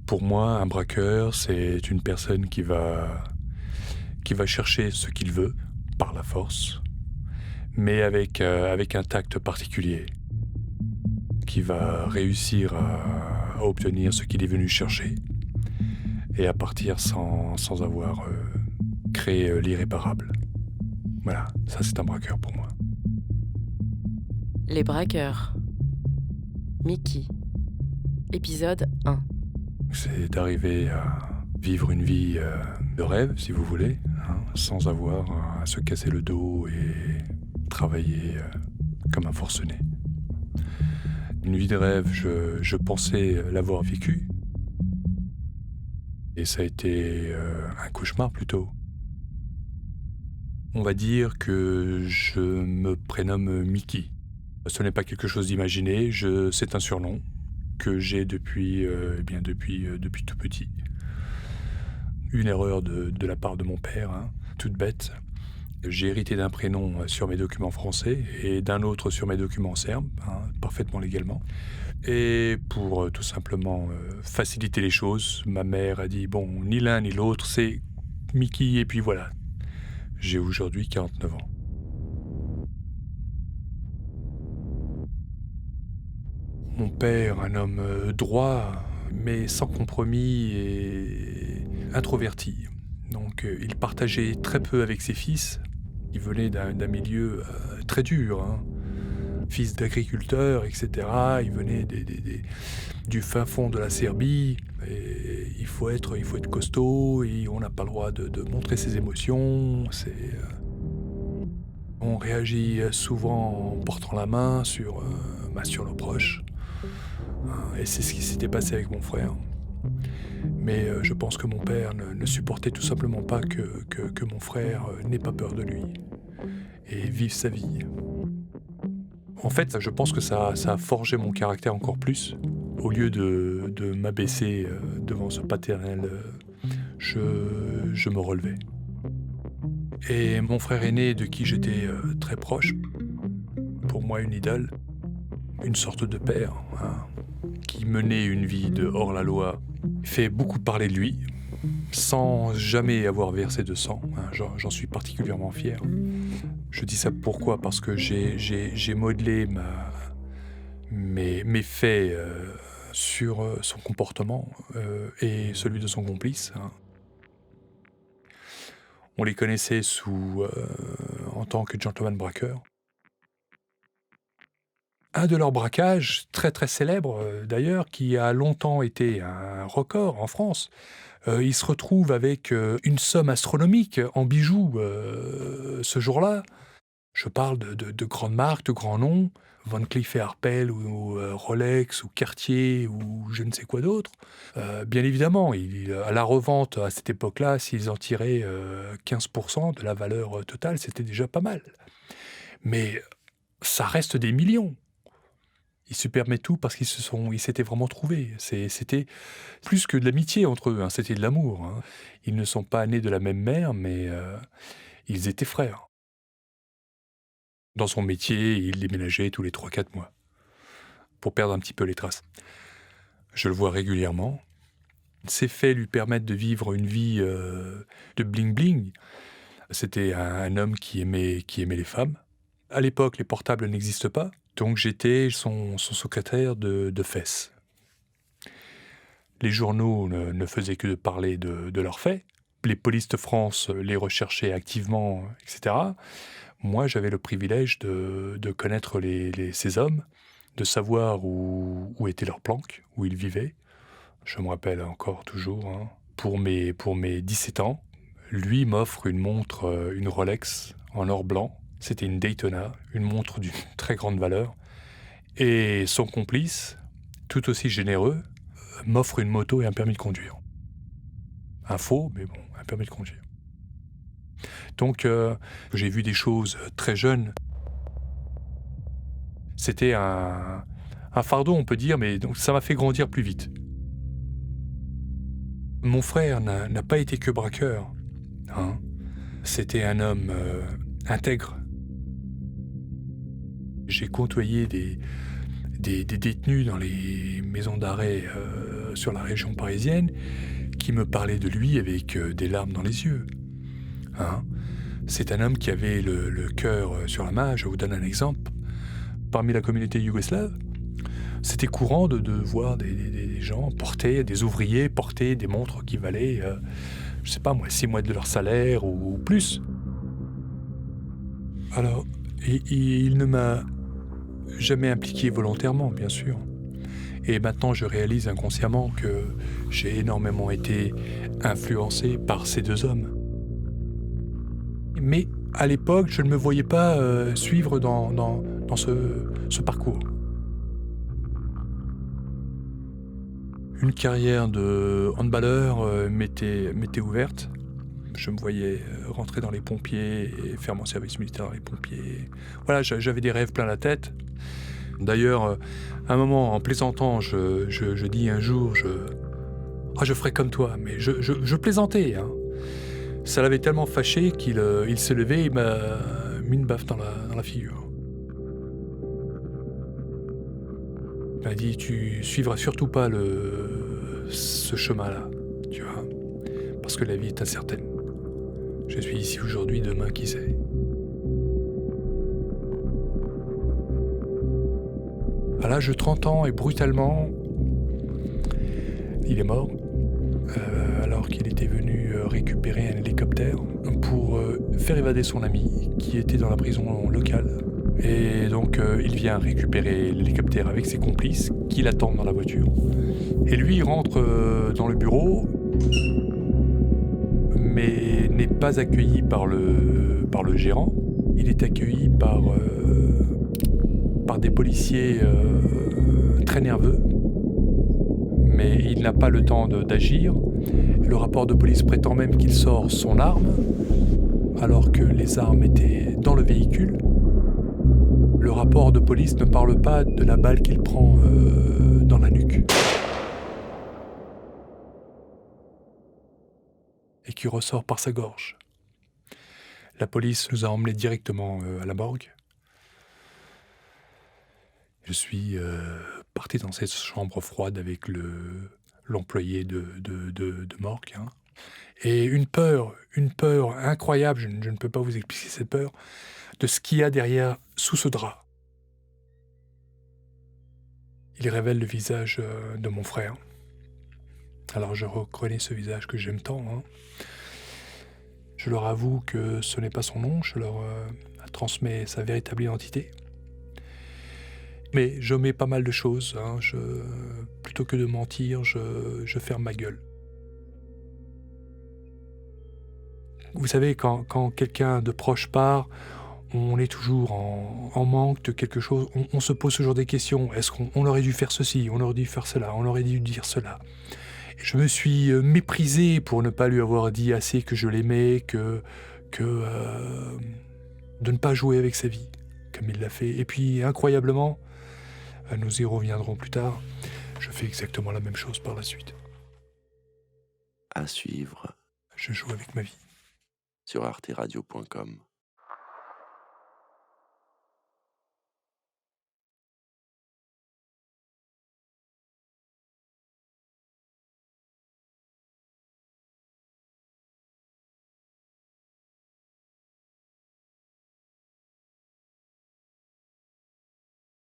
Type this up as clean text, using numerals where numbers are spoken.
Pour moi, un braqueur, c'est une personne qui va chercher ce qu'il veut, par la force, mais avec un tact particulier, qui va réussir à obtenir ce qu'il est venu chercher et à partir sans avoir créé l'irréparable. Voilà, ça c'est un braqueur pour moi. Les braqueurs. Mickey. Épisode 1. C'est d'arriver à vivre une vie de rêve, si vous voulez, hein, sans avoir à se casser le dos et travailler comme un forcené. Une vie de rêve, je pensais l'avoir vécue. Et ça a été un cauchemar plutôt. On va dire que je me prénomme Mickey. Ce n'est pas quelque chose d'imaginé, c'est un surnom que j'ai depuis tout petit. Une erreur de la part de mon père, hein, toute bête. J'ai hérité d'un prénom sur mes documents français et d'un autre sur mes documents serbes, hein, parfaitement légalement. Et pour tout simplement faciliter les choses, ma mère a dit, bon, ni l'un ni l'autre, c'est Mickey, et puis voilà. J'ai aujourd'hui 49 ans. Mon père, un homme droit, mais sans compromis et introverti. Donc il partageait très peu avec ses fils. Il venait d'un milieu très dur, hein. Fils d'agriculteur, etc. Il venait du fin fond de la Serbie. Et il faut être costaud et on n'a pas le droit de montrer ses émotions. On réagit souvent en portant la main sur nos proches. Et c'est ce qui s'était passé avec mon frère. Mais je pense que mon père ne supportait tout simplement pas que mon frère n'ait pas peur de lui et vive sa vie. En fait, je pense que ça a forgé mon caractère encore plus. Au lieu de m'abaisser devant ce paternel, je me relevais. Et mon frère aîné, de qui j'étais très proche, pour moi une idole, une sorte de père, hein, qui menait une vie de hors-la-loi, fait beaucoup parler de lui, sans jamais avoir versé de sang, hein, j'en suis particulièrement fier. Je dis ça pourquoi ? Parce que j'ai modelé mes faits sur son comportement et celui de son complice, hein. On les connaissait en tant que gentleman braqueur. Un de leurs braquages, très très célèbre d'ailleurs, qui a longtemps été un record en France, ils se retrouvent avec une somme astronomique en bijoux ce jour-là. Je parle de grandes marques, de grands noms, Van Cleef & Arpels ou Rolex ou Cartier ou je ne sais quoi d'autre. Bien évidemment, à la revente à cette époque-là, s'ils en tiraient 15% de la valeur totale, c'était déjà pas mal. Mais ça reste des millions. Ils se permettent tout parce ils s'étaient vraiment trouvés. C'était plus que de l'amitié entre eux, hein, c'était de l'amour, hein. Ils ne sont pas nés de la même mère, mais ils étaient frères. Dans son métier, il déménageait tous les 3-4 mois pour perdre un petit peu les traces. Je le vois régulièrement. Ces faits lui permettent de vivre une vie de bling-bling. C'était un homme qui aimait les femmes. À l'époque, les portables n'existent pas, donc j'étais son secrétaire de fesses. Les journaux ne faisaient que parler de leurs faits. Les polices de France les recherchaient activement, etc. Moi, j'avais le privilège de connaître ces hommes, de savoir où étaient leurs planques, où ils vivaient. Je me rappelle encore toujours, hein. Pour mes 17 ans, lui m'offre une montre, une Rolex en or blanc. C'était une Daytona, une montre d'une très grande valeur. Et son complice, tout aussi généreux, m'offre une moto et un permis de conduire. Un faux, mais bon, un permis de conduire. Donc, j'ai vu des choses très jeunes. C'était un fardeau, on peut dire, mais donc ça m'a fait grandir plus vite. Mon frère n'a pas été que braqueur, hein. C'était un homme intègre. J'ai côtoyé des détenus dans les maisons d'arrêt sur la région parisienne qui me parlait de lui avec des larmes dans les yeux. Hein? C'est un homme qui avait le cœur sur la main. Je vous donne un exemple. Parmi la communauté yougoslave, c'était courant de voir des gens porter, des ouvriers porter des montres qui valaient, je sais pas moi, 6 mois de leur salaire ou plus. Alors, il ne m'a jamais impliqué volontairement, bien sûr. Et maintenant, je réalise inconsciemment que j'ai énormément été influencé par ces deux hommes. Mais à l'époque, je ne me voyais pas suivre dans ce parcours. Une carrière de handballeur m'était ouverte. Je me voyais rentrer dans les pompiers et faire mon service militaire dans les pompiers. Voilà, j'avais des rêves plein la tête. D'ailleurs, à un moment, en plaisantant, je dis un jour, je ferai comme toi, mais je plaisantais. Hein. Ça l'avait tellement fâché qu'il s'est levé et m'a mis une baffe dans la figure. Il m'a dit, tu suivras surtout pas ce chemin-là, tu vois, parce que la vie est incertaine. Je suis ici aujourd'hui, demain, qui sait. À l'âge de 30 ans et brutalement, il est mort, alors qu'il était venu récupérer un hélicoptère pour faire évader son ami qui était dans la prison locale. Et donc il vient récupérer l'hélicoptère avec ses complices qui l'attendent dans la voiture. Et lui il rentre dans le bureau, mais n'est pas accueilli par le gérant. Il est accueilli par des policiers très nerveux. Mais il n'a pas le temps d'agir. Le rapport de police prétend même qu'il sort son arme, alors que les armes étaient dans le véhicule. Le rapport de police ne parle pas de la balle qu'il prend dans la nuque. Et qui ressort par sa gorge. La police nous a emmenés directement à la morgue. Je suis parti dans cette chambre froide avec l'employé de morgue. Hein. Et une peur incroyable, je ne peux pas vous expliquer cette peur, de ce qu'il y a derrière, sous ce drap. Il révèle le visage de mon frère. Alors je reconnais ce visage que j'aime tant. Hein. Je leur avoue que ce n'est pas son nom, je leur transmets sa véritable identité. Mais j'omets pas mal de choses. Hein. Plutôt que de mentir, je ferme ma gueule. Vous savez, quand quelqu'un de proche part, on est toujours en manque de quelque chose. On se pose toujours des questions. Est-ce qu'on aurait dû faire ceci? On aurait dû faire cela? On aurait dû dire cela? Et je me suis méprisé pour ne pas lui avoir dit assez que je l'aimais, de ne pas jouer avec sa vie, comme il l'a fait. Et puis, incroyablement, nous y reviendrons plus tard, je fais exactement la même chose par la suite. À suivre Je joue avec ma vie. sur arteradio.com.